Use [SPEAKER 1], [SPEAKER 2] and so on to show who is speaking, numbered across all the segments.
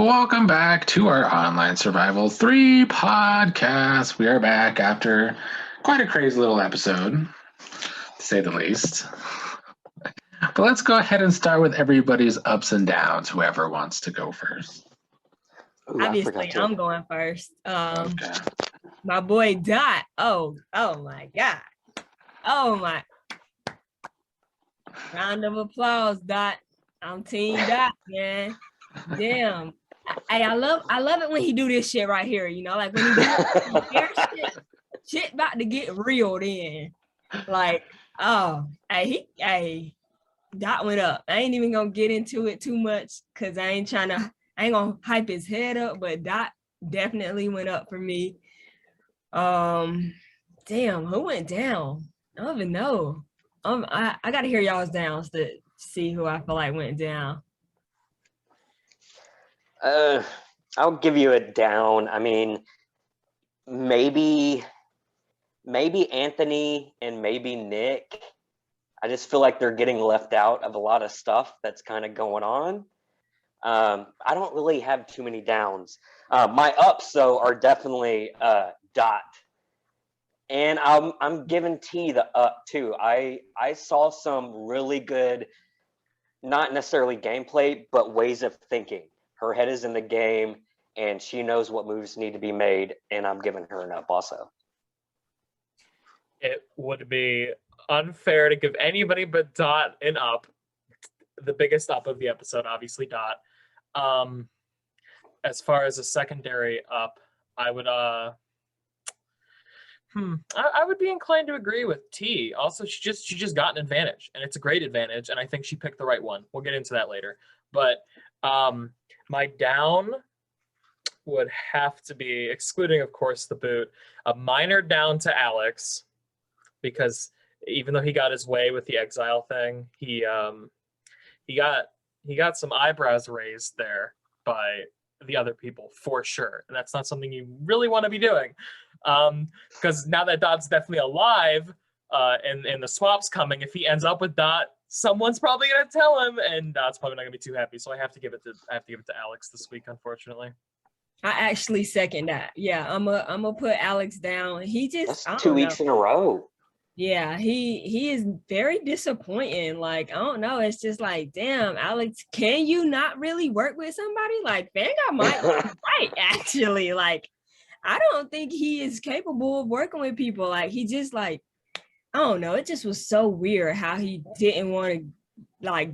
[SPEAKER 1] Welcome back to our Online Survival 3 podcast. We are back after quite a crazy little episode, to say the least. But let's go ahead and start with everybody's ups and downs, whoever wants to go first.
[SPEAKER 2] Ooh,
[SPEAKER 3] Obviously, I'm going first.
[SPEAKER 1] Okay.
[SPEAKER 3] My boy Dot. Oh my God. Oh my. Round of applause, Dot. I'm Team Dot, man. Damn. I love it when he do this shit right here. You know, like when he do shit about to get real. Then, like, Dot went up. I ain't even gonna get into it too much because I ain't gonna hype his head up, but Dot definitely went up for me. Damn, who went down? I don't even know. I gotta hear y'all's downs to see who I feel like went down.
[SPEAKER 2] I'll give you a down. I mean, maybe Anthony and maybe Nick. I just feel like they're getting left out of a lot of stuff that's kind of going on. I don't really have too many downs. My ups though are definitely Dot, and I'm giving T the up too. I saw some really good, not necessarily gameplay, but ways of thinking. Her head is in the game, and she knows what moves need to be made, and I'm giving her an up also.
[SPEAKER 4] It would be unfair to give anybody but Dot an up. The biggest up of the episode, obviously Dot. As far as a secondary up, I would I would be inclined to agree with T. Also, she just got an advantage, and it's a great advantage, and I think she picked the right one. We'll get into that later. But my down would have to be, excluding of course the boot, a minor down to Alex, because even though he got his way with the exile thing, he got some eyebrows raised there by the other people for sure, and that's not something you really want to be doing, because now that Dot's definitely alive, and the swap's coming, if he ends up with Dot, someone's probably gonna tell him, and Dot's probably not gonna be too happy. So I have to give it to Alex this week, unfortunately.
[SPEAKER 3] I actually second that. Yeah, I'm gonna put Alex down. He just
[SPEAKER 2] That's 2 weeks in a row.
[SPEAKER 3] Yeah, he is very disappointing. Like, I don't know. It's just like, damn, Alex, can you not really work with somebody? Like, Vanguard might be right, actually. Like, I don't think he is capable of working with people. Like, he just like, I don't know. It just was so weird how he didn't want to like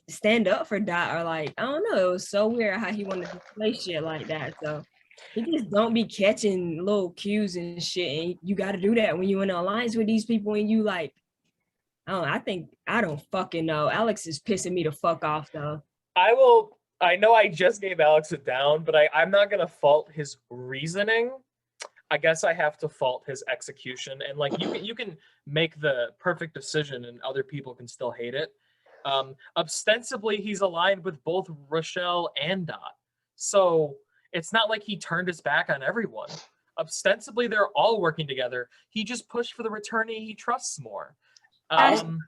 [SPEAKER 3] stand up for Dot, or like, I don't know. It was so weird how he wanted to play shit like that. So he just don't be catching little cues and shit. And you got to do that when you're in an alliance with these people and you like, I don't fucking know. Alex is pissing me the fuck off though.
[SPEAKER 4] I know I just gave Alex a down, but I'm not going to fault his reasoning. I guess I have to fault his execution. And like, you can make the perfect decision and other people can still hate it. Ostensibly, he's aligned with both Rochelle and Dot. So it's not like he turned his back on everyone. Ostensibly, they're all working together. He just pushed for the returnee he trusts more.
[SPEAKER 3] That's true.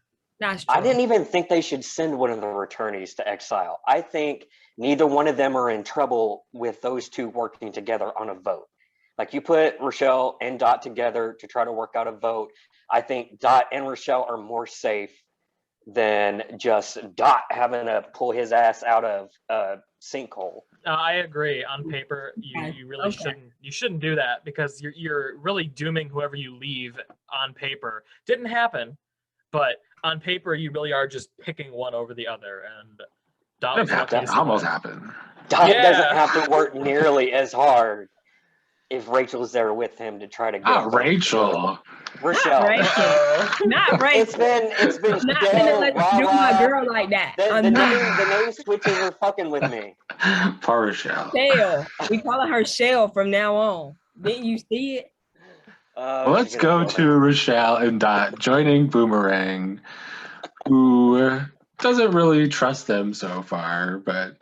[SPEAKER 2] I didn't even think they should send one of the returnees to exile. I think neither one of them are in trouble with those two working together on a vote. Like, you put Rochelle and Dot together to try to work out a vote. I think Dot and Rochelle are more safe than just Dot having to pull his ass out of a sinkhole.
[SPEAKER 4] I agree. On paper, you really shouldn't do that, because you're really dooming whoever you leave on paper. Didn't happen, but on paper you really are just picking one over the other. And Dot
[SPEAKER 1] That almost happened.
[SPEAKER 2] Dot doesn't have to work nearly as hard if Rachel's there with him to try to get
[SPEAKER 1] Not Rachel.
[SPEAKER 2] Rochelle.
[SPEAKER 3] Not Rachel.
[SPEAKER 2] It's been
[SPEAKER 3] I'm not gonna let you do my girl like that.
[SPEAKER 2] The name switches are fucking with me.
[SPEAKER 1] Poor Rochelle.
[SPEAKER 3] Shell. We calling her Shell from now on. Didn't you see it?
[SPEAKER 1] Let's go to Rochelle and Dot joining Boomerang, who doesn't really trust them so far, but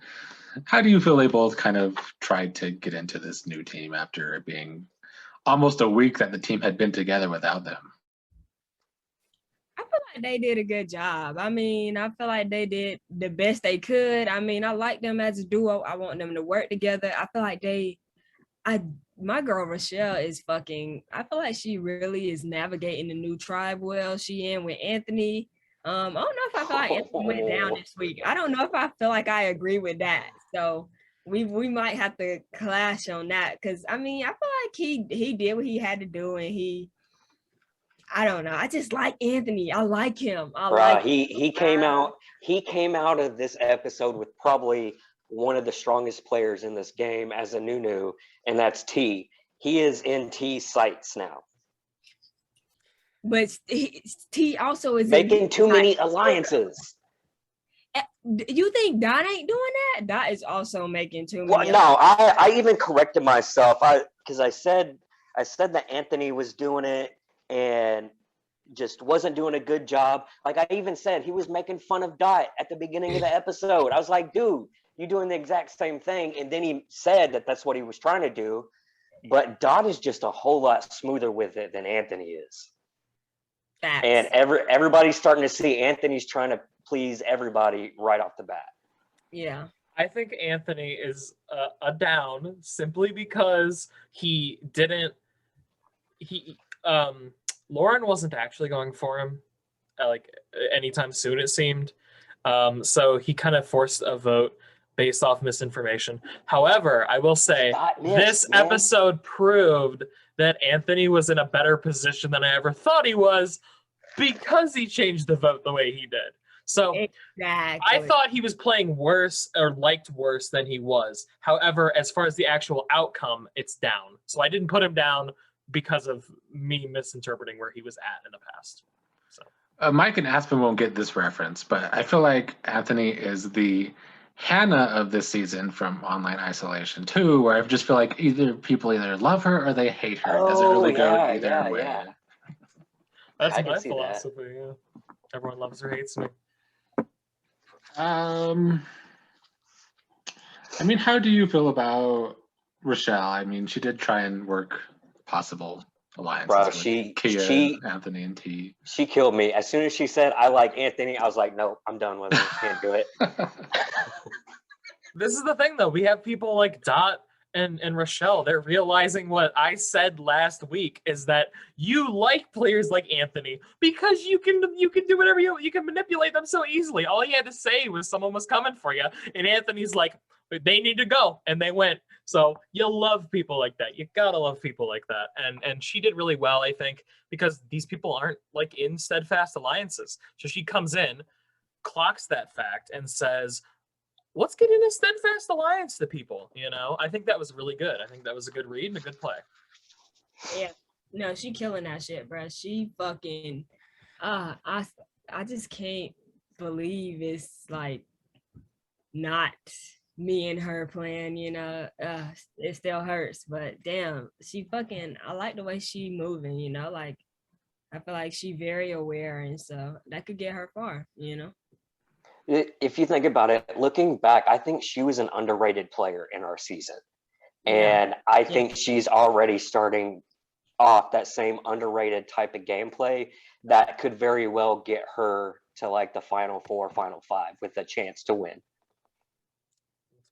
[SPEAKER 1] how do you feel they both kind of tried to get into this new team after it being almost a week that the team had been together without them?
[SPEAKER 3] I feel like they did a good job. I mean, I feel like they did the best they could. I mean, I like them as a duo. I want them to work together. I feel like my girl Rochelle is fucking. I feel like she really is navigating the new tribe well. She in with Anthony. I don't know if I feel like Anthony went down this week. I don't know if I feel like I agree with that. So we might have to clash on that because I mean I feel like he did what he had to do and I don't know. I just like Anthony. I like him. I
[SPEAKER 2] Bruh,
[SPEAKER 3] like
[SPEAKER 2] he came out of this episode with probably one of the strongest players in this game as a Nunu, and that's T. He is in T's sights now.
[SPEAKER 3] but T also is
[SPEAKER 2] Making too many alliances.
[SPEAKER 3] You think Dot ain't doing that? Dot is also making too
[SPEAKER 2] Well,
[SPEAKER 3] many.
[SPEAKER 2] no, I even corrected myself. Because I said that Anthony was doing it and just wasn't doing a good job. Like I even said, he was making fun of Dot at the beginning of the episode. I was like, dude, you're doing the exact same thing. And then he said that that's what he was trying to do. But Dot is just a whole lot smoother with it than Anthony is.
[SPEAKER 3] Facts.
[SPEAKER 2] And everybody's starting to see Anthony's trying to please everybody right off the bat.
[SPEAKER 3] Yeah.
[SPEAKER 4] I think Anthony is a down simply because Lauren wasn't actually going for him like anytime soon, it seemed. So he kind of forced a vote based off misinformation. However, I will say this episode proved that Anthony was in a better position than I ever thought he was because he changed the vote the way he did. So
[SPEAKER 3] exactly.
[SPEAKER 4] I thought he was playing worse or liked worse than he was. However, as far as the actual outcome, it's down. So I didn't put him down because of me misinterpreting where he was at in the past. So
[SPEAKER 1] Mike and Aspen won't get this reference, but I feel like Anthony is the Hannah of this season from Online Isolation too, where I just feel like people either love her or they hate her. It doesn't really go either way.
[SPEAKER 2] Yeah.
[SPEAKER 4] That's
[SPEAKER 2] I
[SPEAKER 4] my
[SPEAKER 2] can see that.
[SPEAKER 4] philosophy. Yeah. Everyone loves or hates me.
[SPEAKER 1] I mean, how do you feel about Rochelle? I mean, she did try and work possible alliances with Kia, Anthony, and T.
[SPEAKER 2] She killed me. As soon as she said, I like Anthony, I was like, no, I'm done with it. Can't do it.
[SPEAKER 4] This is the thing, though. We have people like Dot and Rochelle. They're realizing what I said last week is that you like players like Anthony because you can do whatever you can manipulate them so easily. All you had to say was someone was coming for you, and Anthony's like, they need to go, and they went. So you'll love people like that. You gotta love people like that. And she did really well, I think, because these people aren't like in steadfast alliances. So she comes in, clocks that fact, and says, let's get in a steadfast alliance to people. You know, I think that was really good. I think that was a good read and a good play.
[SPEAKER 3] Yeah, no, she killing that shit, bro. She fucking, I just can't believe it's like not me and her playing. You know, it still hurts, but damn, she fucking. I like the way she moving. You know, like I feel like she very aware, and so that could get her far. You know.
[SPEAKER 2] If you think about it, looking back, I think she was an underrated player in our season. And I think she's already starting off that same underrated type of gameplay that could very well get her to like the Final Four, Final Five with a chance to win.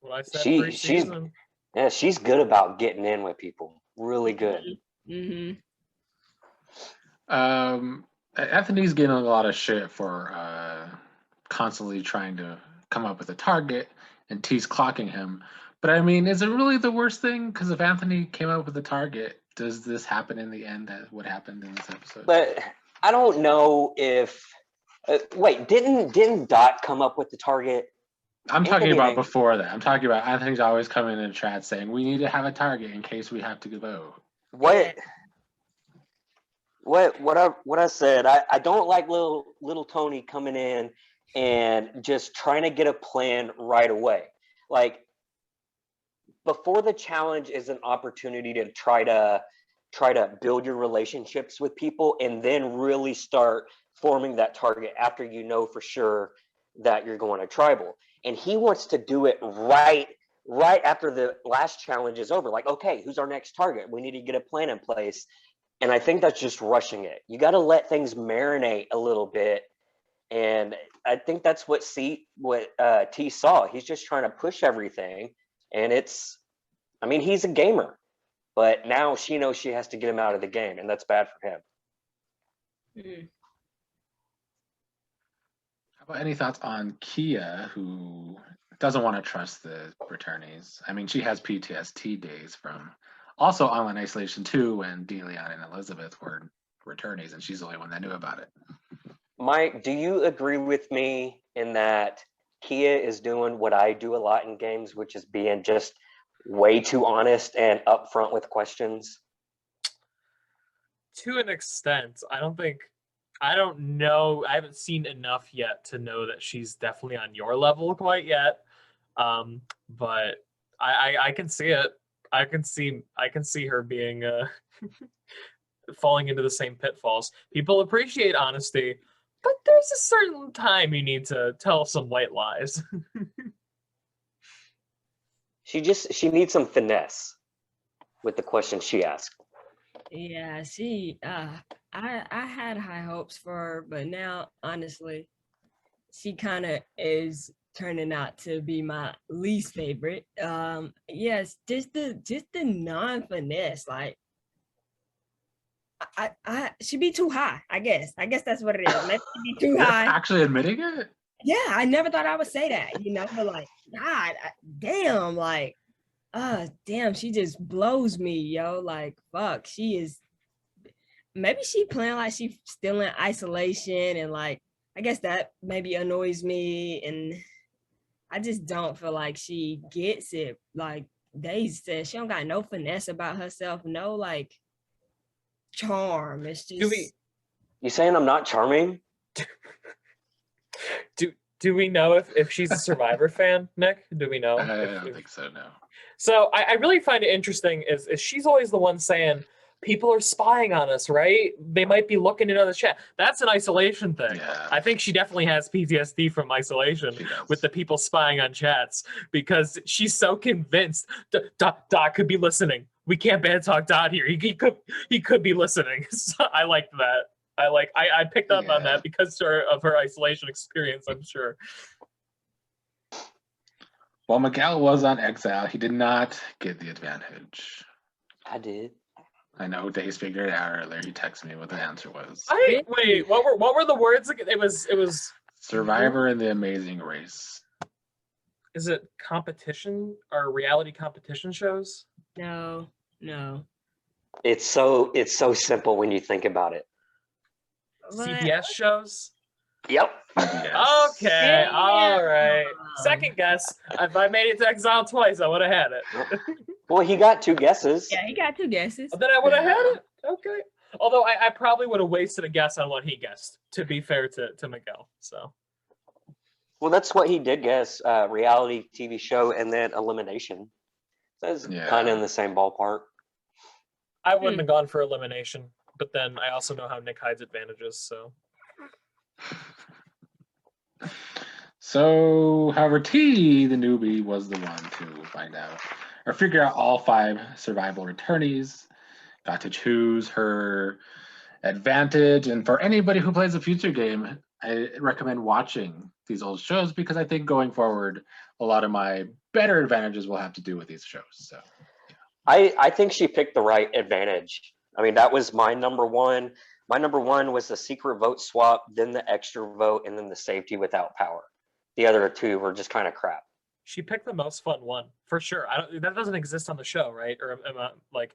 [SPEAKER 4] That's what I said.
[SPEAKER 2] She's good about getting in with people. Really good.
[SPEAKER 3] Mm-hmm.
[SPEAKER 1] Anthony's getting a lot of shit for constantly trying to come up with a target, and T's clocking him. But I mean, is it really the worst thing? Because if Anthony came up with a target, does this happen in the end? That what happened in this episode?
[SPEAKER 2] But I don't know if. Wait, didn't Dot come up with the target?
[SPEAKER 1] I'm talking about before that. I'm talking about Anthony's always coming in the chat saying we need to have a target in case we have to vote.
[SPEAKER 2] What I said. I don't like little Tony coming in and just trying to get a plan right away. Like before the challenge is an opportunity to try to build your relationships with people and then really start forming that target after you know for sure that you're going to tribal. And he wants to do it right after the last challenge is over. Like, okay, who's our next target? We need to get a plan in place. And I think that's just rushing it. You got to let things marinate a little bit And I think that's what T saw. He's just trying to push everything, and I mean, he's a gamer, but now she knows she has to get him out of the game, and that's bad for him.
[SPEAKER 3] Mm.
[SPEAKER 1] How about any thoughts on Kia, who doesn't want to trust the returnees? I mean, she has PTSD days from also Online Isolation 2 when DeLeon and Elizabeth were returnees, and she's the only one that knew about it.
[SPEAKER 2] Mike, do you agree with me in that Kia is doing what I do a lot in games, which is being just way too honest and upfront with questions?
[SPEAKER 4] To an extent, I don't know. I haven't seen enough yet to know that she's definitely on your level quite yet. But I can see it. I can see her being falling into the same pitfalls. People appreciate honesty, but there's a certain time you need to tell some white lies.
[SPEAKER 2] She needs some finesse with the questions she asked.
[SPEAKER 3] Yeah, I had high hopes for her, but now honestly, she kind of is turning out to be my least favorite. Yes, just the non-finesse, like I should be too high, I guess. I guess that's what it is. Maybe she be too
[SPEAKER 1] You're
[SPEAKER 3] high.
[SPEAKER 1] actually admitting it?
[SPEAKER 3] Yeah, I never thought I would say that, but like, God, damn, like, damn, she just blows me, yo. Like, fuck, maybe she playing like she's still in isolation, and like, I guess that maybe annoys me, and I just don't feel like she gets it. Like Daisy said, she don't got no finesse about herself, no like charm. It's just
[SPEAKER 2] You saying I'm not charming?
[SPEAKER 4] Do we know if she's a Survivor fan, Nick? Do we know?
[SPEAKER 1] I don't think so, no.
[SPEAKER 4] So I really find it interesting is she's always the one saying people are spying on us, right? They might be looking into the chat. That's an isolation thing.
[SPEAKER 1] Yeah.
[SPEAKER 4] I think she definitely has PTSD from isolation with the people spying on chats because she's so convinced Dot could be listening. We can't bad talk Dot here. He could be listening. So I like that. I picked up on that because of her isolation experience, I'm sure.
[SPEAKER 1] While Miguel was on exile, he did not get the advantage.
[SPEAKER 2] I did.
[SPEAKER 1] I know Days figured it out earlier. He texted me what the answer was.
[SPEAKER 4] Wait, what were the words again? It was
[SPEAKER 1] Survivor and the Amazing Race.
[SPEAKER 4] Is it competition or reality competition shows?
[SPEAKER 3] no.
[SPEAKER 2] It's so simple when you think about it.
[SPEAKER 4] CBS shows?
[SPEAKER 2] Yep.
[SPEAKER 1] Yes.
[SPEAKER 4] Okay,
[SPEAKER 3] Damn.
[SPEAKER 4] all right. Second guess. If I made it to exile twice, I would have had it.
[SPEAKER 2] Well, he got 2 guesses.
[SPEAKER 3] Yeah, he got 2 guesses.
[SPEAKER 4] Then I would have had it. Okay. Although I probably would have wasted a guess on what he guessed, to be fair to Miguel. So.
[SPEAKER 2] Well, that's what he did guess, reality TV show and then elimination. That's kind of in the same ballpark.
[SPEAKER 4] I wouldn't have gone for elimination, but then I also know how Nick hides advantages, so.
[SPEAKER 1] So, however, T, the newbie, was the one to find out or figure out all 5 survival returnees, got to choose her advantage. And for anybody who plays a future game, I recommend watching these old shows because I think going forward, a lot of my better advantages will have to do with these shows. So, yeah.
[SPEAKER 2] I think she picked the right advantage. I mean, that was my number one. My number one was the secret vote swap, then the extra vote, and then the safety without power. The other 2 were just kind of crap.
[SPEAKER 4] She picked the most fun one for sure. That doesn't exist on the show, right? Or am I, like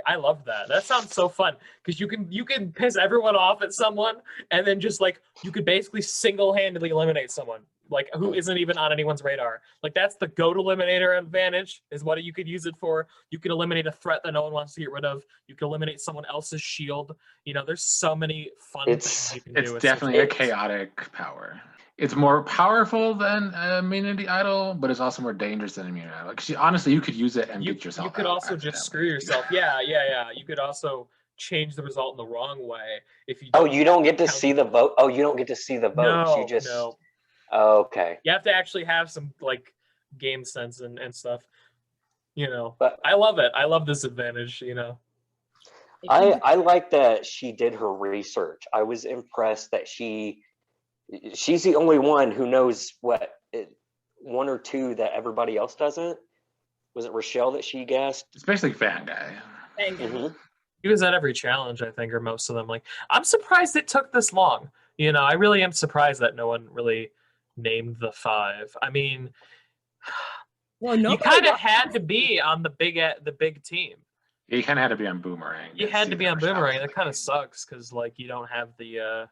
[SPEAKER 4] I love that. That sounds so fun because you can piss everyone off at someone, and then just like you could basically single-handedly eliminate someone like who isn't even on anyone's radar. Like that's the goat eliminator advantage is what you could use it for. You could eliminate a threat that no one wants to get rid of. You could eliminate someone else's shield. You know, there's so many fun things you can do.
[SPEAKER 1] It's definitely a chaotic power. It's more powerful than Immunity Idol, but it's also more dangerous than Immunity Idol. Like, honestly, you could use it and get yourself.
[SPEAKER 4] You could also just screw yourself. Yeah. You could also change the result in the wrong way if you.
[SPEAKER 2] You don't get to see the vote. Oh, you don't get to see the votes. You just.
[SPEAKER 4] No.
[SPEAKER 2] Oh, okay.
[SPEAKER 4] You have to actually have some like game sense and stuff. You know,
[SPEAKER 2] but
[SPEAKER 4] I love it. I love this advantage. You know.
[SPEAKER 2] I like that she did her research. I was impressed that she She's the only one who knows one or two that everybody else doesn't. Was it Rochelle that she guessed?
[SPEAKER 1] It's basically Fan Guy.
[SPEAKER 3] Thank you.
[SPEAKER 2] Mhm.
[SPEAKER 4] He was at every challenge, I think, or most of them. Like, I'm surprised it took this long. I really am surprised that no one really named the 5. I mean,
[SPEAKER 3] Well,
[SPEAKER 4] you
[SPEAKER 3] nobody
[SPEAKER 4] kind of
[SPEAKER 3] else-
[SPEAKER 4] had to be on the big team.
[SPEAKER 1] You kind of had to be on Boomerang.
[SPEAKER 4] You had to be on Boomerang. That kind of sucks because like you don't have the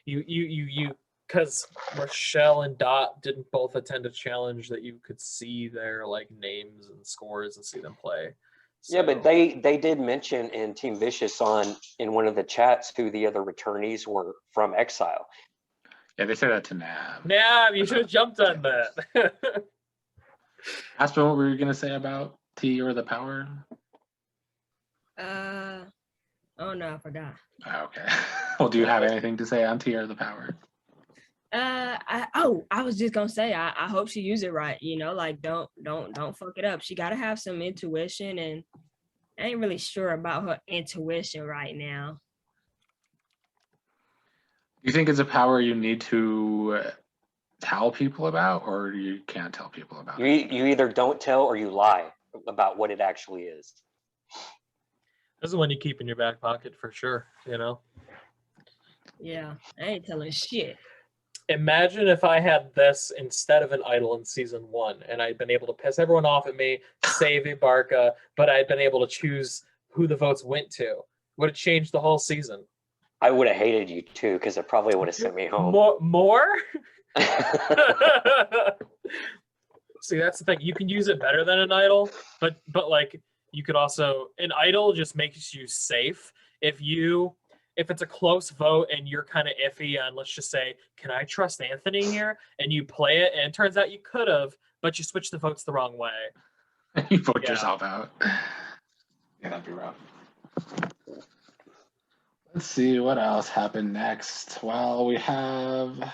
[SPEAKER 4] you because Rochelle and Dot didn't both attend a challenge that you could see their like names and scores and see them play.
[SPEAKER 2] Yeah, but
[SPEAKER 4] So-
[SPEAKER 2] they did mention in Team Vicious in one of the chats who the other returnees were from Exile.
[SPEAKER 1] Yeah, they said that to Nav.
[SPEAKER 4] Yeah, you should have jumped on that.
[SPEAKER 1] Aspen, what were you gonna say about T or the Power?
[SPEAKER 3] Oh no, I forgot.
[SPEAKER 1] Oh, okay. Well, do you have anything to say on T or the Power?
[SPEAKER 3] I was just gonna say I hope she use it right. Like don't fuck it up. She gotta have some intuition, and I ain't really sure about her intuition right now.
[SPEAKER 1] Do you think it's a power you need to tell people about, or you can't tell people about
[SPEAKER 2] You
[SPEAKER 1] it?
[SPEAKER 2] you either don't tell or you lie about what it actually is.
[SPEAKER 4] This is one you keep in your back pocket for sure.
[SPEAKER 3] Yeah, I ain't telling shit.
[SPEAKER 4] Imagine if I had this instead of an idol in season 1, and I'd been able to piss everyone off at me, save Ibarka, but I'd been able to choose who the votes went to. Would have changed the whole season.
[SPEAKER 2] I would have hated you too because it probably would have sent me home.
[SPEAKER 4] More? See, that's the thing. You can use it better than an idol, but like you could also an idol just makes you safe. If it's a close vote and you're kind of iffy on, let's just say, can I trust Anthony here? And you play it, and it turns out you could have, but you switched the votes the wrong way.
[SPEAKER 1] You vote
[SPEAKER 4] Yeah.
[SPEAKER 1] yourself out. Yeah, that'd be rough. Let's see what else happened next. Well, we have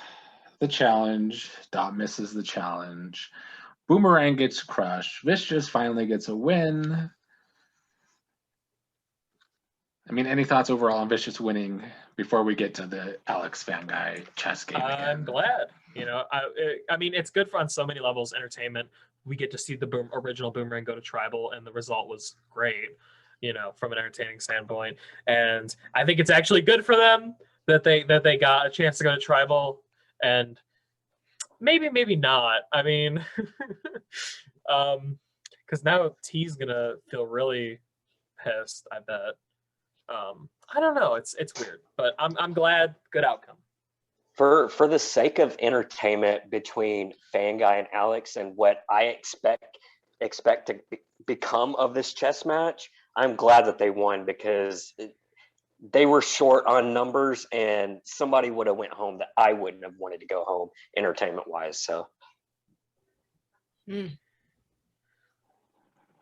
[SPEAKER 1] the challenge. Dot misses the challenge. Boomerang gets crushed. Vicious finally gets a win. I mean, any thoughts overall on Vicious winning before we get to the Alex Fan Guy chess game?
[SPEAKER 4] I'm
[SPEAKER 1] again?
[SPEAKER 4] glad. I mean, it's good on so many levels. Entertainment. We get to see the original Boomerang go to Tribal, and the result was great. From an entertaining standpoint, and I think it's actually good for them that they got a chance to go to Tribal, and maybe not. I mean, because now T's gonna feel really pissed. I bet. I don't know. It's weird, but I'm glad. Good outcome.
[SPEAKER 2] For the sake of entertainment between Fanguy and Alex and what I expect to become of this chess match, I'm glad that they won because they were short on numbers and somebody would have went home that I wouldn't have wanted to go home entertainment wise. So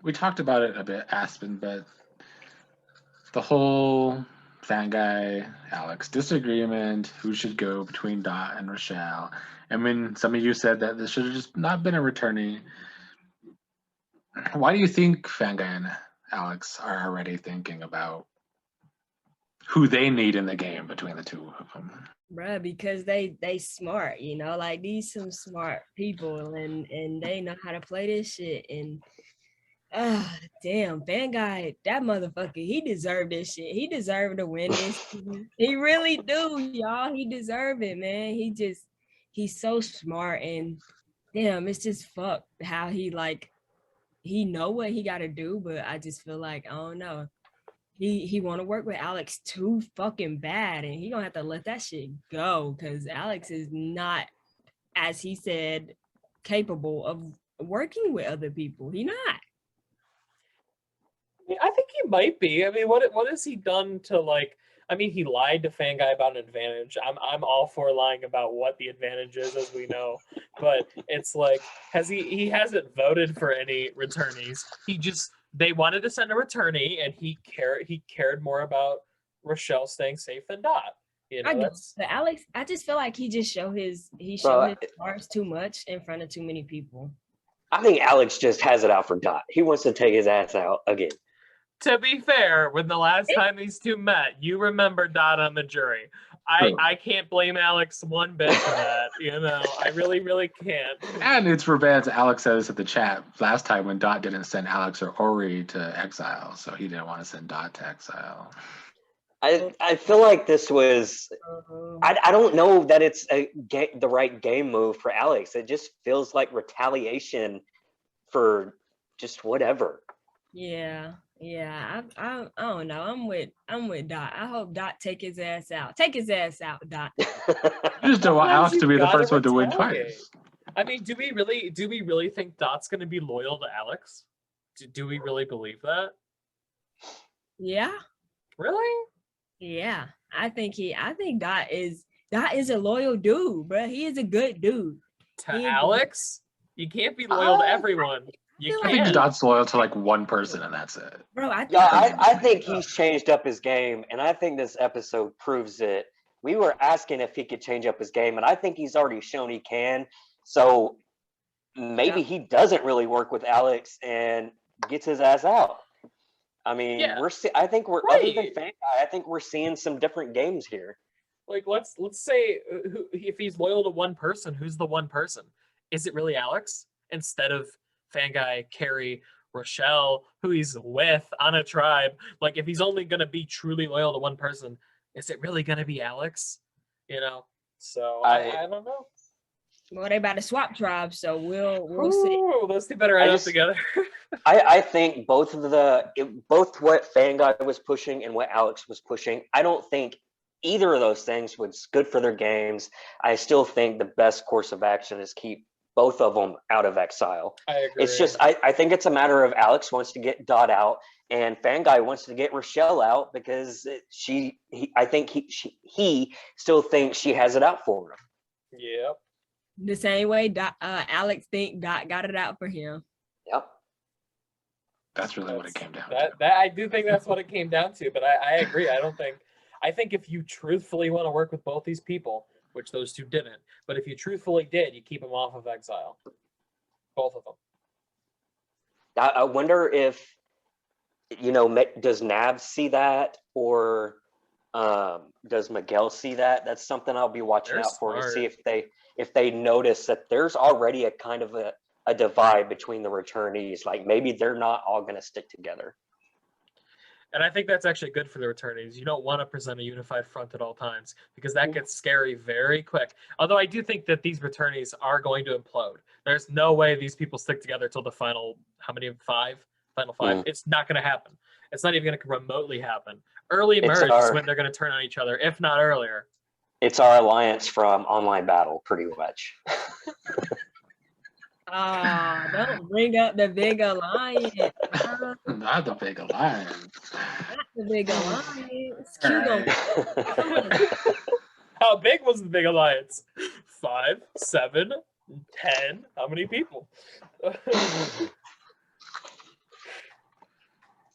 [SPEAKER 1] We talked about it a bit, Aspen, but the whole Fan Guy Alex disagreement, who should go between Dot and Rochelle. I mean, some of you said that this should have just not been a returnee. Why do you think Fan Guy and Alex are already thinking about who they need in the game between the two of them?
[SPEAKER 3] Bruh, because they smart, like these some smart people, and they know how to play this shit. And damn, Fan Guy, that motherfucker, he deserved this shit. He deserved to win this season. He really do, y'all. He deserved it, man. He's so smart, and damn, it's just fucked how he know what he got to do, but I just feel like, I don't know. He want to work with Alex too fucking bad, and he gonna have to let that shit go because Alex is not, as he said, capable of working with other people. He not.
[SPEAKER 4] I think he might be. I mean, what has he done to like? I mean, he lied to Fanguy about an advantage. I'm all for lying about what the advantage is, as we know. But it's like, he hasn't voted for any returnees. They wanted to send a returnee, and he cared more about Rochelle staying safe than Dot.
[SPEAKER 3] But Alex, I just feel like he showed his cards too much in front of too many people.
[SPEAKER 2] I think Alex just has it out for Dot. He wants to take his ass out again.
[SPEAKER 4] To be fair, when the last time these two met, you remember Dot on the jury. I can't blame Alex one bit for that. I really, really can't.
[SPEAKER 1] And it's revenge. Alex says at the chat last time when Dot didn't send Alex or Ori to exile, so he didn't want to send Dot to exile.
[SPEAKER 2] I feel like this was. I don't know that it's the right game move for Alex. It just feels like retaliation for just whatever.
[SPEAKER 3] Yeah. I don't know. I'm with Dot. I hope Dot take his ass out. Take his ass out, Dot.
[SPEAKER 1] You just don't want Alex to be the
[SPEAKER 4] Gotta
[SPEAKER 1] first one to win
[SPEAKER 4] retaliate.
[SPEAKER 1] twice.
[SPEAKER 4] I mean, do we really think Dot's going to be loyal to Alex? Do we really believe that?
[SPEAKER 3] Yeah.
[SPEAKER 4] Really?
[SPEAKER 3] Yeah. I think Dot is a loyal dude, bro. He is a good dude.
[SPEAKER 4] To
[SPEAKER 3] Yeah.
[SPEAKER 4] Alex? You can't be loyal to everyone. You
[SPEAKER 3] feel
[SPEAKER 1] I
[SPEAKER 3] like
[SPEAKER 1] think
[SPEAKER 4] can't.
[SPEAKER 1] Dot's loyal to like one person, and that's it.
[SPEAKER 3] Bro, I think
[SPEAKER 2] Yeah, I think he's changed up his game, and I think this episode proves it. We were asking if he could change up his game, and I think he's already shown he can. So maybe he doesn't really work with Alex and gets his ass out. I mean,
[SPEAKER 4] Yeah.
[SPEAKER 2] I think we're
[SPEAKER 4] Right.
[SPEAKER 2] other than Fan Guy, I think we're seeing some different games here.
[SPEAKER 4] Like, let's say if he's loyal to one person, who's the one person? Is it really Alex instead of Fanguy, Carrie, Rochelle, who he's with on a tribe? Like, if he's only gonna be truly loyal to one person, is it really gonna be Alex? So I don't know.
[SPEAKER 3] well, they about to swap tribes, so we'll see.
[SPEAKER 4] Ooh, those two better end up together.
[SPEAKER 2] I think both what Fanguy was pushing and what Alex was pushing, I don't think either of those things was good for their games. I still think the best course of action is keep both of them out of exile.
[SPEAKER 4] I agree.
[SPEAKER 2] It's just I think it's a matter of Alex wants to get Dot out and Fanguy wants to get Rochelle out because I think he still thinks she has it out for him.
[SPEAKER 4] Yep.
[SPEAKER 3] The same way Alex think Dot got it out for him.
[SPEAKER 2] Yep.
[SPEAKER 1] That's really what it came down
[SPEAKER 4] That
[SPEAKER 1] to.
[SPEAKER 4] I do think that's what it came down to, but I agree. I think if you truthfully want to work with both these people, which those two didn't, but if you truthfully did, you keep them off of exile. Both of them.
[SPEAKER 2] I wonder if does Nav see that or does Miguel see that? That's something I'll be watching
[SPEAKER 4] They're
[SPEAKER 2] out for to
[SPEAKER 4] smart.
[SPEAKER 2] see if they notice that there's already a kind of a divide between the returnees. Like maybe they're not all going to stick together.
[SPEAKER 4] And I think that's actually good for the returnees. You don't want to present a unified front at all times because that gets scary very quick. Although I do think that these returnees are going to implode. There's no way these people stick together till the final, Final five. It's not going to happen. It's not even going to remotely happen. Early merge is when they're going to turn on each other, if not earlier.
[SPEAKER 2] It's our alliance from Online Battle, pretty much.
[SPEAKER 3] Don't bring up the big alliance.
[SPEAKER 1] Not the big alliance.
[SPEAKER 3] Not the big alliance.
[SPEAKER 1] All
[SPEAKER 3] Q
[SPEAKER 1] right.
[SPEAKER 3] gonna
[SPEAKER 4] How big was the big alliance? 5, 7, 10? How many people?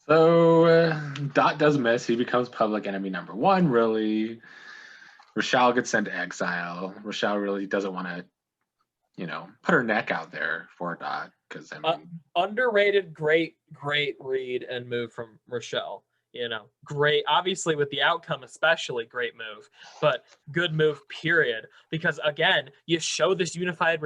[SPEAKER 1] So Dot does miss. He becomes public enemy number one. Really, Rochelle gets sent to exile. Rochelle really doesn't want to, put her neck out there for Dot because
[SPEAKER 4] Underrated, great read and move from Rochelle. Great. Obviously, with the outcome, especially great move, but good move. Period. Because again, you show this unified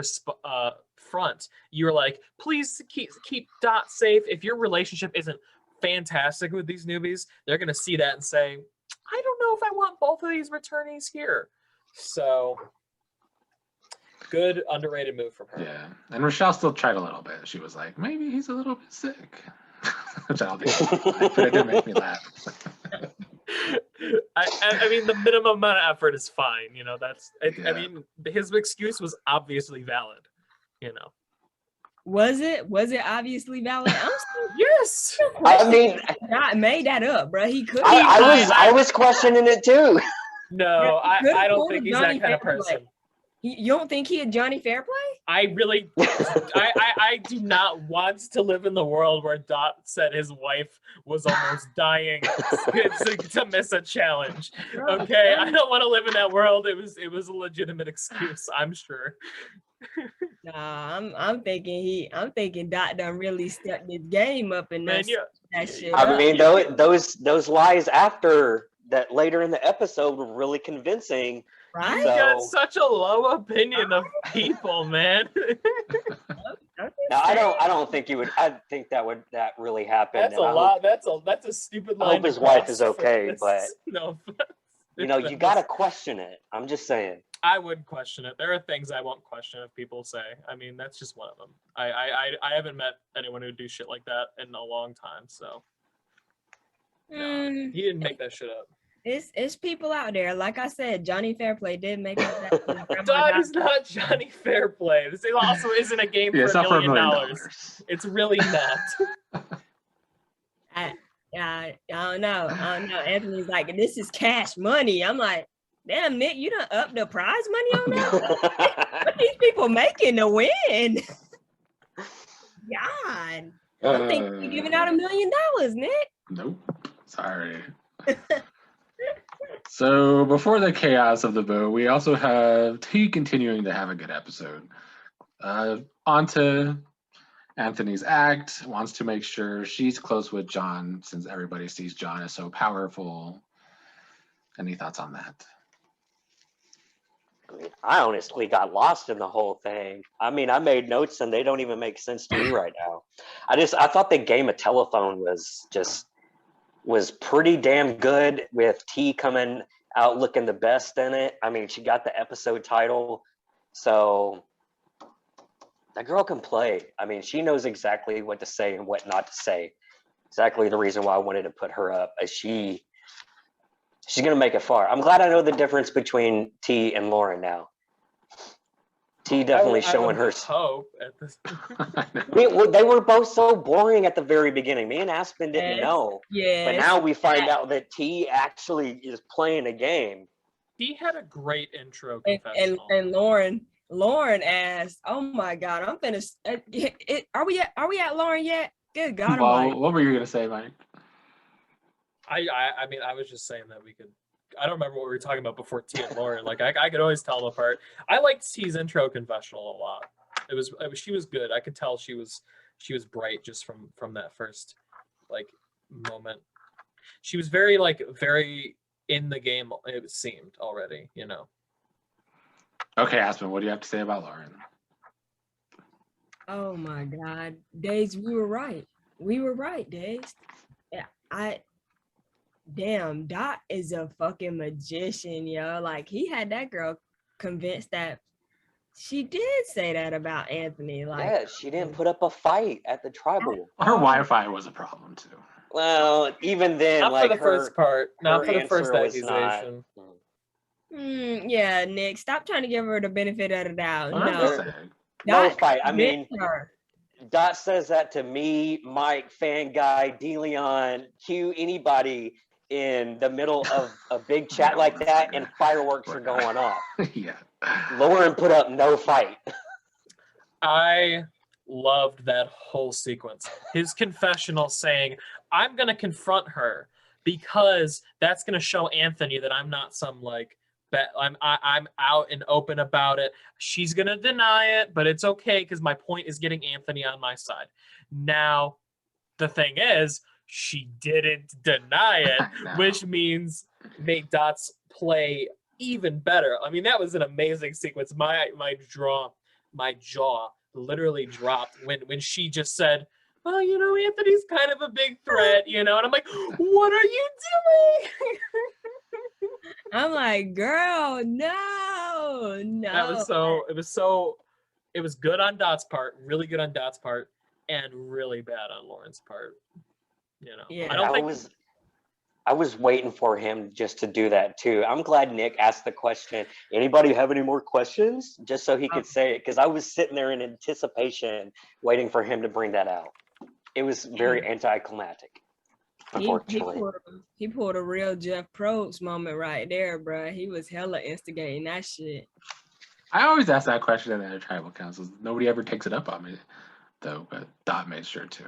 [SPEAKER 4] front. You're like, please keep Dot safe. If your relationship isn't fantastic with these newbies, they're gonna see that and say, I don't know if I want both of these returnees here. So good underrated move from her.
[SPEAKER 1] yeah. And Rochelle still tried a little bit. She was like, maybe he's a little bit sick, which I don't think, but it did make me laugh.
[SPEAKER 4] I mean, the minimum amount of effort is fine. That's. I
[SPEAKER 1] Yeah.
[SPEAKER 4] mean, his excuse was obviously valid.
[SPEAKER 3] Was it obviously valid? I'm
[SPEAKER 4] Yes.
[SPEAKER 3] still
[SPEAKER 2] I mean,
[SPEAKER 3] not made that up, bro. He could.
[SPEAKER 2] I was questioning it too.
[SPEAKER 4] No,
[SPEAKER 3] Could've
[SPEAKER 4] I don't
[SPEAKER 3] pulled
[SPEAKER 4] think he's
[SPEAKER 3] Johnny
[SPEAKER 4] that kind of
[SPEAKER 3] Fairplay.
[SPEAKER 4] person.
[SPEAKER 3] You don't think he a Johnny Fairplay?
[SPEAKER 4] I really, I do not want to live in the world where Dot said his wife was almost dying to miss a challenge.
[SPEAKER 3] Bro,
[SPEAKER 4] Okay, I don't want to live in that world. It was a legitimate excuse, I'm sure.
[SPEAKER 3] Nah, I'm thinking Dot done really stepped his game up and
[SPEAKER 4] Man,
[SPEAKER 3] that shit.
[SPEAKER 2] I mean, those lies after that later in the episode were really convincing.
[SPEAKER 3] Right?
[SPEAKER 4] You
[SPEAKER 2] So-
[SPEAKER 4] got such a low opinion of people, man.
[SPEAKER 2] Now I don't think you would. I think that really happen.
[SPEAKER 4] That's a
[SPEAKER 2] and I
[SPEAKER 4] lot.
[SPEAKER 2] hope-
[SPEAKER 4] That's a stupid
[SPEAKER 2] I
[SPEAKER 4] line.
[SPEAKER 2] hope
[SPEAKER 4] to
[SPEAKER 2] his wife
[SPEAKER 4] cross
[SPEAKER 2] is
[SPEAKER 4] for
[SPEAKER 2] okay,
[SPEAKER 4] this.
[SPEAKER 2] but-
[SPEAKER 4] no.
[SPEAKER 2] You gotta question it. I'm just saying.
[SPEAKER 4] I would question it. There are things I won't question if people say. I mean, that's just one of them. I haven't met anyone who would do shit like that in a long time. So
[SPEAKER 3] Mm,
[SPEAKER 4] he didn't make that shit up.
[SPEAKER 3] it's people out there. Like I said, Johnny Fairplay did make up that. his grandma
[SPEAKER 4] Dog
[SPEAKER 3] died.
[SPEAKER 4] is not Johnny Fairplay. This also isn't a game
[SPEAKER 1] Yeah, it's
[SPEAKER 4] for
[SPEAKER 1] not
[SPEAKER 4] $1
[SPEAKER 1] for $1
[SPEAKER 4] million.
[SPEAKER 1] million.
[SPEAKER 4] It's really not.
[SPEAKER 3] I don't know. Anthony's like, this is cash money. I'm like, damn, Nick, you done up the prize money on that? What these people making to win? God. I think you're giving out $1 million, Nick.
[SPEAKER 1] Nope. Sorry. So before the chaos of the vote, we also have T continuing to have a good episode. On to Anthony's act, wants to make sure she's close with John since everybody sees John as so powerful. Any thoughts on that?
[SPEAKER 2] I mean, I honestly got lost in the whole thing. I mean, I made notes and they don't even make sense to me right now. I thought the game of telephone was pretty damn good with T coming out looking the best in it. I mean, she got the episode title, so that girl can play. I mean, she knows exactly what to say and what not to say. Exactly the reason why I wanted to put her up. She's gonna make it far. I'm glad I know the difference between T and Lauren now. T definitely
[SPEAKER 4] I
[SPEAKER 2] showing
[SPEAKER 4] would
[SPEAKER 2] her.
[SPEAKER 4] hope at this.
[SPEAKER 2] They were both so boring at the very beginning. Me and Aspen didn't
[SPEAKER 3] Yes.
[SPEAKER 2] know,
[SPEAKER 3] Yeah.
[SPEAKER 2] but now we find out that T actually is playing a game.
[SPEAKER 4] He had a great intro
[SPEAKER 3] and,
[SPEAKER 4] confessional.
[SPEAKER 3] and Lauren asked, "Oh my God, I'm finished. Are we at Lauren yet? Good God
[SPEAKER 1] Well,
[SPEAKER 3] Almighty!"
[SPEAKER 1] what were you gonna say, Mike?
[SPEAKER 4] I mean, I was just saying that we could. I don't remember what we were talking about before T and Lauren. Like, I could always tell them apart. I liked T's intro confessional a lot. She was good. I could tell she was bright just from that first like moment. She was very in the game. It seemed already, you know.
[SPEAKER 1] Okay, Aspen, what do you have to say about Lauren?
[SPEAKER 3] Oh my God, Days, we were right. We were right, Days. Yeah, damn, Dot is a fucking magician, yo. Like, he had that girl convinced that she did say that about Anthony. Like,
[SPEAKER 2] Yeah, she didn't put up a fight at the tribal.
[SPEAKER 1] Her Wi-Fi was a problem too.
[SPEAKER 2] Well, even then,
[SPEAKER 4] Not
[SPEAKER 2] like
[SPEAKER 4] for the first part. Not
[SPEAKER 2] her
[SPEAKER 4] for the first
[SPEAKER 2] answer was not-
[SPEAKER 4] accusation.
[SPEAKER 3] yeah, Nick, stop trying to give her the benefit of the doubt.
[SPEAKER 1] I'm
[SPEAKER 3] No,
[SPEAKER 1] just saying.
[SPEAKER 2] No
[SPEAKER 3] Dot
[SPEAKER 2] fight. I mean,
[SPEAKER 3] convinced her.
[SPEAKER 2] Dot says that to me, Mike, Fan Guy, DeLeon, Q, anybody in the middle of a big chat like that, and fireworks are going off.
[SPEAKER 1] Yeah.
[SPEAKER 2] Lauren put up no fight.
[SPEAKER 4] I loved that whole sequence. His confessional saying, "I'm gonna confront her because that's gonna show Anthony that I'm not some like I'm out and open about it. She's gonna deny it, but it's okay because my point is getting Anthony on my side." Now, the thing is, she didn't deny it,
[SPEAKER 1] No.
[SPEAKER 4] which means make Dot's play even better. I mean, that was an amazing sequence. My jaw literally dropped when she just said, "Well, you know, Anthony's kind of a big threat, you know," and I'm like, "What are you doing?"
[SPEAKER 3] I'm like, girl, no.
[SPEAKER 4] That was it was good on Dot's part, really good on Dot's part, and really bad on Lauren's part. You know,
[SPEAKER 3] Yeah.
[SPEAKER 4] I don't think
[SPEAKER 2] I was waiting for him just to do that too. I'm glad Nick asked the question. Anybody have any more questions? Just so he could say it, because I was sitting there in anticipation, waiting for him to bring that out. It was very anticlimactic, unfortunately.
[SPEAKER 3] He pulled a real Jeff Probst moment right there, bro. He was hella instigating that shit.
[SPEAKER 1] I always ask that question in the tribal councils. Nobody ever takes it up on me, though, but Dot made sure to.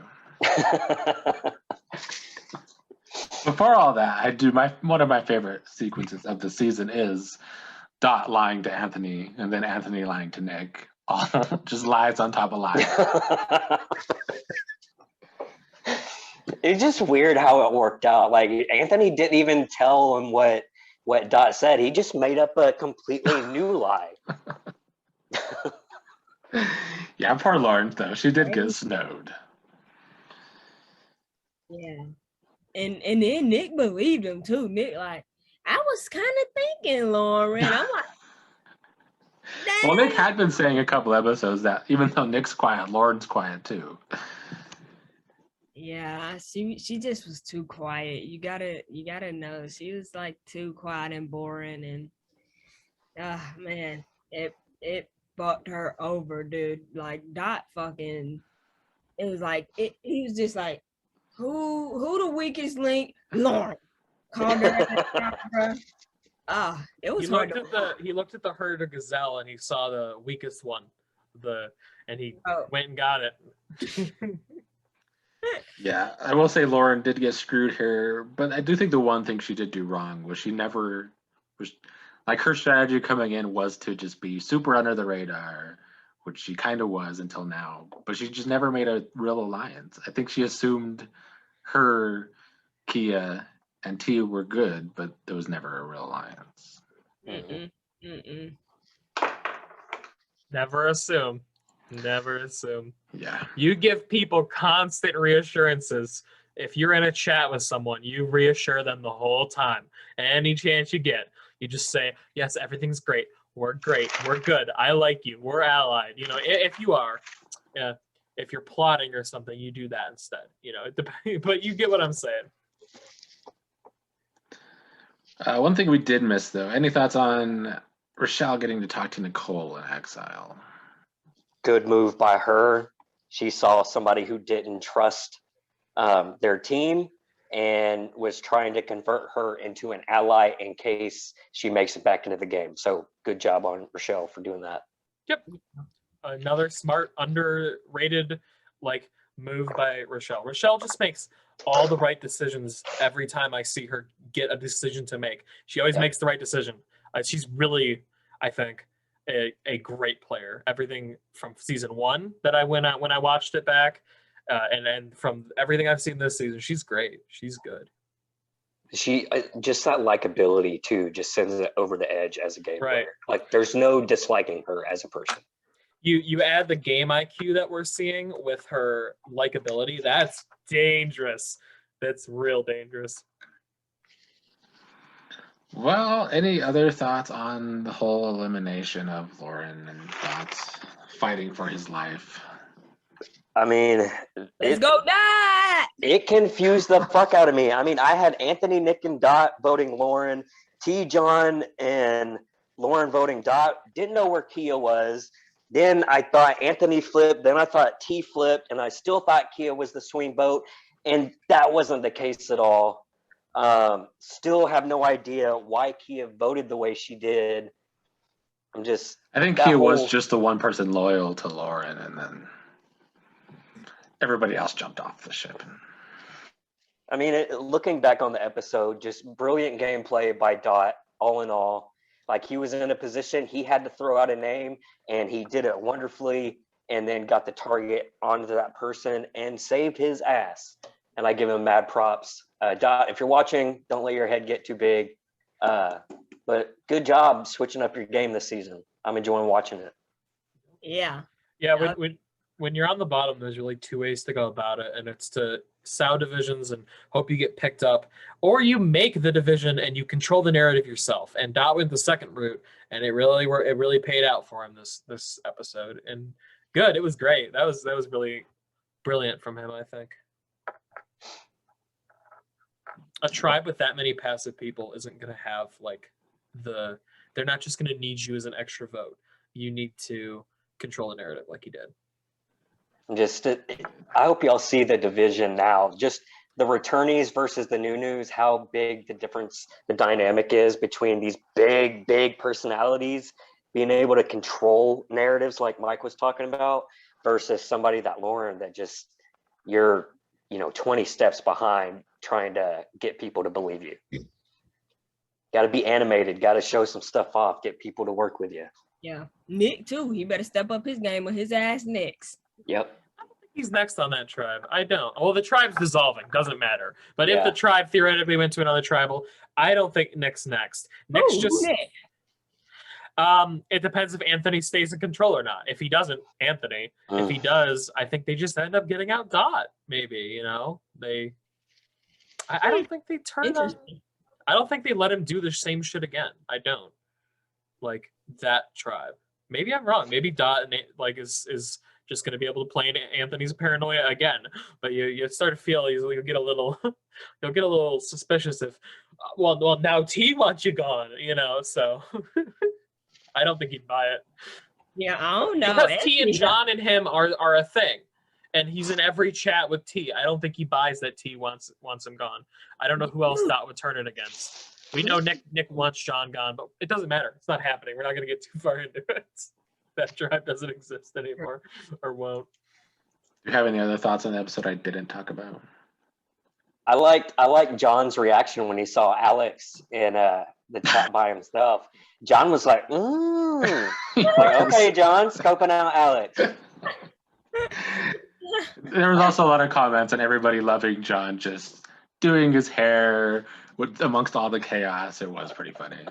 [SPEAKER 1] Before all that, I do one of my favorite sequences of the season is Dot lying to Anthony and then Anthony lying to Nick. Just lies on top of lies.
[SPEAKER 2] It's just weird how it worked out. Like Anthony didn't even tell him what Dot said. He just made up a completely new lie.
[SPEAKER 1] Yeah, poor Lauren though. She did get snowed.
[SPEAKER 3] Yeah. And then Nick believed him too. Nick, like, I was kind of thinking, Lauren. I'm like,
[SPEAKER 1] Well, Nick had been saying a couple episodes that even though Nick's quiet, Lauren's quiet too.
[SPEAKER 3] yeah, she just was too quiet. You gotta know she was like too quiet and boring, and man, it fucked her over, dude. Like Dot fucking, it was like he was just like, who the weakest link? Lauren. Called her. It was hard.
[SPEAKER 4] He looked at the herd of gazelle and he saw the weakest one, and he went and got it.
[SPEAKER 1] Yeah, I will say Lauren did get screwed here, but I do think the one thing she did do wrong was she never was like her strategy coming in was to just be super under the radar, which she kind of was until now, but she just never made a real alliance. I think she assumed her, Kia, and Tia were good, but there was never a real alliance.
[SPEAKER 4] Never assume.
[SPEAKER 1] Yeah.
[SPEAKER 4] You give people constant reassurances. If you're in a chat with someone, you reassure them the whole time. Any chance you get, you just say, yes, everything's great. We're great. We're good. I like you. We're allied. You know, if you are, if you're plotting or something, you do that instead. You know, but you get what I'm saying.
[SPEAKER 1] One thing we did miss, though, any thoughts on Rochelle getting to talk to Nicole in exile?
[SPEAKER 2] Good move by her. She saw somebody who didn't trust their team and was trying to convert her into an ally in case she makes it back into the game. So good job on Rochelle for doing that.
[SPEAKER 4] Yep. Another smart, underrated move by Rochelle. Rochelle just makes all the right decisions every time I see her get a decision to make. She always makes the right decision. She's really, I think, a great player. Everything from season 1 that when I watched it back, and from everything I've seen this season, she's great. She's good.
[SPEAKER 2] She just that likability too just sends it over the edge as a game
[SPEAKER 4] Right.
[SPEAKER 2] player. Like there's no disliking her as a person.
[SPEAKER 4] You add the game IQ that we're seeing with her likability. That's dangerous. That's real dangerous.
[SPEAKER 1] Well, any other thoughts on the whole elimination of Lauren and Dot's fighting for his life?
[SPEAKER 2] I mean,
[SPEAKER 3] Let's go Dot!
[SPEAKER 2] It confused the fuck out of me. I mean, I had Anthony, Nick, and Dot voting Lauren, T. John and Lauren voting Dot. Didn't know where Kia was. Then I thought Anthony flipped. Then I thought T flipped, and I still thought Kia was the swing vote, and that wasn't the case at all. Still have no idea why Kia voted the way she did.
[SPEAKER 1] I think Kia was just the one person loyal to Lauren, and then everybody else jumped off the ship.
[SPEAKER 2] I mean, looking back on the episode, just brilliant gameplay by Dot, all in all. Like, he was in a position, he had to throw out a name, and he did it wonderfully, and then got the target onto that person and saved his ass. And I give him mad props. Dot, if you're watching, don't let your head get too big. But good job switching up your game this season. I'm enjoying watching it.
[SPEAKER 3] Yeah.
[SPEAKER 4] Yeah, when you're on the bottom, there's really 2 ways to go about it, and it's to sow divisions and hope you get picked up, or you make the division and you control the narrative yourself. And Dot went the second route, and it really paid out for him this episode. And good, it was great. That was really brilliant from him, I think. A tribe with that many passive people isn't going to have they're not just going to need you as an extra vote. You need to control the narrative like he did.
[SPEAKER 2] I hope y'all see the division now. Just the returnees versus the new-news, how big the dynamic is between these big personalities being able to control narratives like Mike was talking about versus somebody that Lauren that just you're 20 steps behind trying to get people to believe you. Got to be animated, got to show some stuff off, get people to work with you.
[SPEAKER 3] Yeah. Nick too. He better step up his game with his ass next.
[SPEAKER 2] Yep.
[SPEAKER 4] he's next on that tribe. I don't. Well, the tribe's dissolving. Doesn't matter. But if
[SPEAKER 2] Yeah.
[SPEAKER 4] the tribe theoretically went to another tribal, I don't think Nick's next. Nick's
[SPEAKER 3] Ooh,
[SPEAKER 4] just.
[SPEAKER 3] Nick.
[SPEAKER 4] It depends if Anthony stays in control or not. If he doesn't, Anthony. If he does, I think they just end up getting out Dot. Maybe, you know, they. I don't think they turn on.
[SPEAKER 3] Interesting.
[SPEAKER 4] I don't think they let him do the same shit again. I don't. Like that tribe. Maybe I'm wrong. Maybe Dot and like is just going to be able to play Anthony's paranoia again. But you start to feel you'll get a little you'll get a little suspicious if well now T wants you gone, you know. So I don't think he'd buy it.
[SPEAKER 3] Yeah, I don't know.
[SPEAKER 4] Because T and
[SPEAKER 3] Anthony-
[SPEAKER 4] John and him are a thing. And he's in every chat with T. I don't think he buys that T wants him gone. I don't know who else Dot would turn it against. We know Nick wants John gone, but it doesn't matter. It's not happening. We're not going to get too far into it. That tribe doesn't exist anymore, or won't.
[SPEAKER 1] Do you have any other thoughts on the episode I didn't talk about?
[SPEAKER 2] I liked John's reaction when he saw Alex in the chat by himself. John was like, like, okay, John, scoping out Alex.
[SPEAKER 1] There was also a lot of comments on everybody loving John just doing his hair amongst all the chaos. It was pretty funny.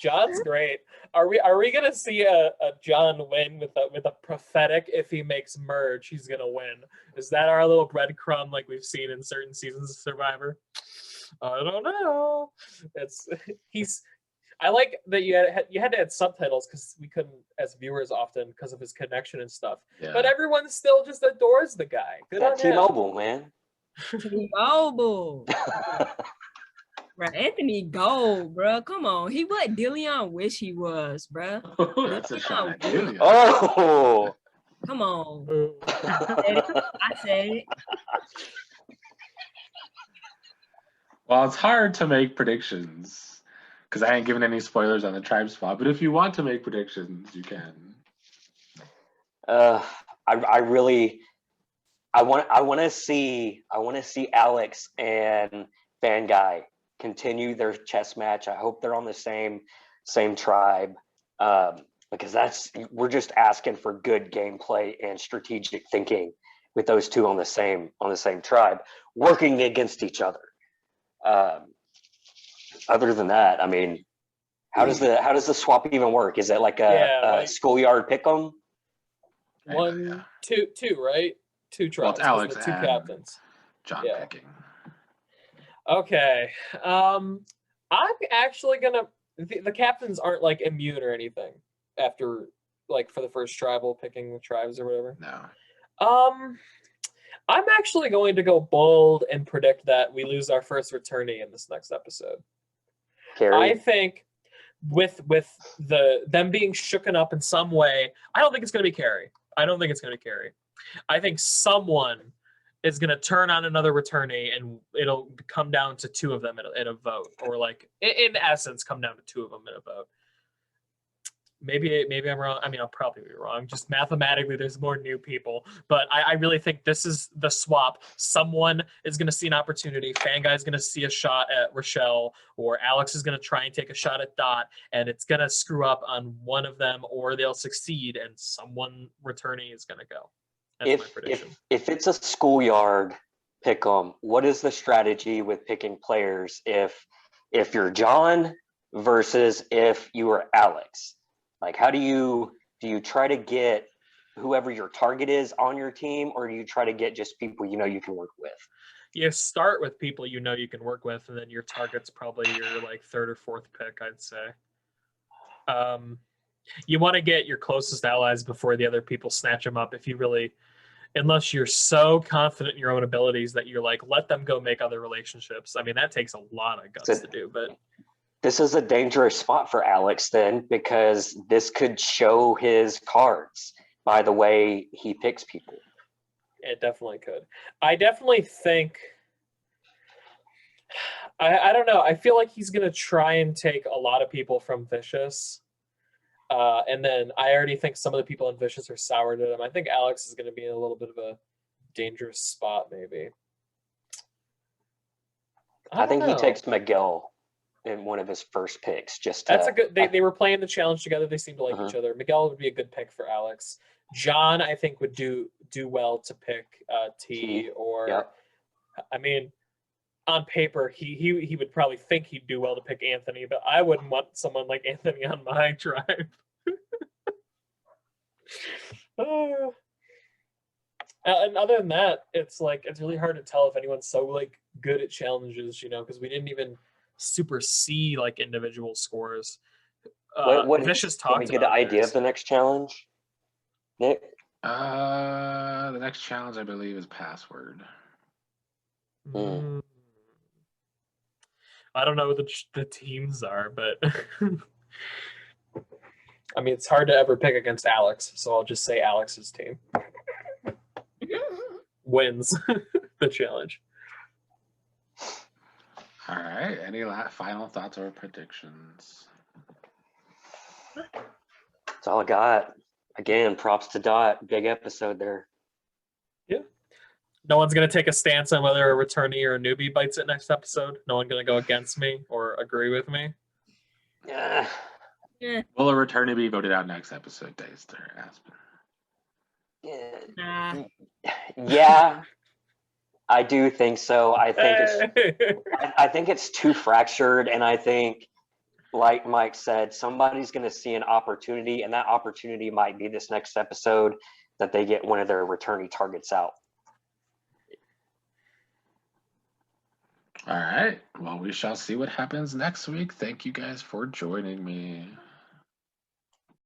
[SPEAKER 4] John's great. Are we gonna see a John win with a prophetic if he makes merge, he's gonna win? Is that our little breadcrumb like we've seen in certain seasons of Survivor? I don't know. I like that you had to add subtitles because we couldn't as viewers often because of his connection and stuff.
[SPEAKER 1] Yeah.
[SPEAKER 4] But everyone still just adores the guy. Good on him.
[SPEAKER 2] T-Mobile, man.
[SPEAKER 3] T-Mobile. Bro, Anthony Gold, bro. Come on. He what Dillion wish he was, bro.
[SPEAKER 1] That's a shot at Julia.
[SPEAKER 2] Oh,
[SPEAKER 3] Come on. I said it.
[SPEAKER 1] Well, it's hard to make predictions because I ain't given any spoilers on the tribe spot. But if you want to make predictions, you can.
[SPEAKER 2] I want to see Alex and Fan Guy continue their chess match. I hope they're on the same tribe, because we're just asking for good gameplay and strategic thinking with those two on the same tribe working against each other. Other than that, I mean, how does the swap even work? Is it like a schoolyard pick'em?
[SPEAKER 4] One, two, right? Two tribes.
[SPEAKER 1] Well, it's Alex
[SPEAKER 4] the two
[SPEAKER 1] and
[SPEAKER 4] captains.
[SPEAKER 1] John
[SPEAKER 4] Yeah.
[SPEAKER 1] picking.
[SPEAKER 4] Okay. I'm actually gonna. The captains aren't like immune or anything after like for the first tribal picking the tribes or whatever.
[SPEAKER 1] No.
[SPEAKER 4] I'm actually going to go bold and predict that we lose our first returnee in this next episode.
[SPEAKER 2] Carrie?
[SPEAKER 4] I think with them being shooken up in some way, I don't think it's going to be Carrie. I think someone is going to turn on another returnee, and it'll come down to two of them in a vote, or like in essence, come down to two of them in a vote. Maybe I'm wrong. I mean, I'll probably be wrong. Just mathematically, there's more new people. But I really think this is the swap. Someone is going to see an opportunity. Fan Guy's going to see a shot at Rochelle, or Alex is going to try and take a shot at Dot, and it's going to screw up on one of them, or they'll succeed, and someone returnee is going to go. That's my prediction.
[SPEAKER 2] If it's a schoolyard pick'em, what is the strategy with picking players if you're John versus if you are Alex? Like, how do you try to get whoever your target is on your team, or do you try to get just people you know you can work with?
[SPEAKER 4] You start with people you know you can work with, and then your target's probably your like third or fourth pick, I'd say. You want to get your closest allies before the other people snatch them up. If you really, unless you're so confident in your own abilities that you're like, let them go make other relationships. I mean, that takes a lot of guts to do, but.
[SPEAKER 2] This is a dangerous spot for Alex then, because this could show his cards by the way he picks people.
[SPEAKER 4] It definitely could. I definitely think, I don't know. I feel like he's going to try and take a lot of people from Vicious. And then I already think some of the people in Vicious are soured at him. I think Alex is going to be in a little bit of a dangerous spot, maybe.
[SPEAKER 2] I think he
[SPEAKER 4] know.
[SPEAKER 2] takes Miguel in one of his first picks.
[SPEAKER 4] That's a good. They were playing the challenge together. They seem to like each other. Miguel would be a good pick for Alex. John, I think, would do well to pick T,
[SPEAKER 2] T,
[SPEAKER 4] or
[SPEAKER 2] yep.
[SPEAKER 4] I mean, on paper, he would probably think he'd do well to pick Anthony, but I wouldn't want someone like Anthony on my tribe. Oh. And other than that, it's really hard to tell if anyone's so like good at challenges, because we didn't even super see like individual scores.
[SPEAKER 2] What
[SPEAKER 4] Vicious
[SPEAKER 2] can we
[SPEAKER 4] talked
[SPEAKER 2] get an
[SPEAKER 4] about
[SPEAKER 2] idea
[SPEAKER 4] theirs.
[SPEAKER 2] of the next challenge, Nick?
[SPEAKER 1] The next challenge, I believe, is password.
[SPEAKER 4] I don't know what the teams are, but I mean, it's hard to ever pick against Alex, so I'll just say Alex's team wins the challenge.
[SPEAKER 1] All right. Any final thoughts or predictions?
[SPEAKER 2] That's all I got. Again, props to Dot. Big episode there.
[SPEAKER 4] Yeah. No one's going to take a stance on whether a returnee or a newbie bites it next episode. No one's going to go against me or agree with me.
[SPEAKER 2] Yeah.
[SPEAKER 3] Yeah.
[SPEAKER 1] Will a returnee be voted out next episode, Dayster Aspen?
[SPEAKER 3] Nah.
[SPEAKER 2] Yeah, I do think so. I think it's too fractured, and I think, like Mike said, somebody's going to see an opportunity, and that opportunity might be this next episode that they get one of their returnee targets out.
[SPEAKER 1] All right. Well, we shall see what happens next week. Thank you guys for joining me.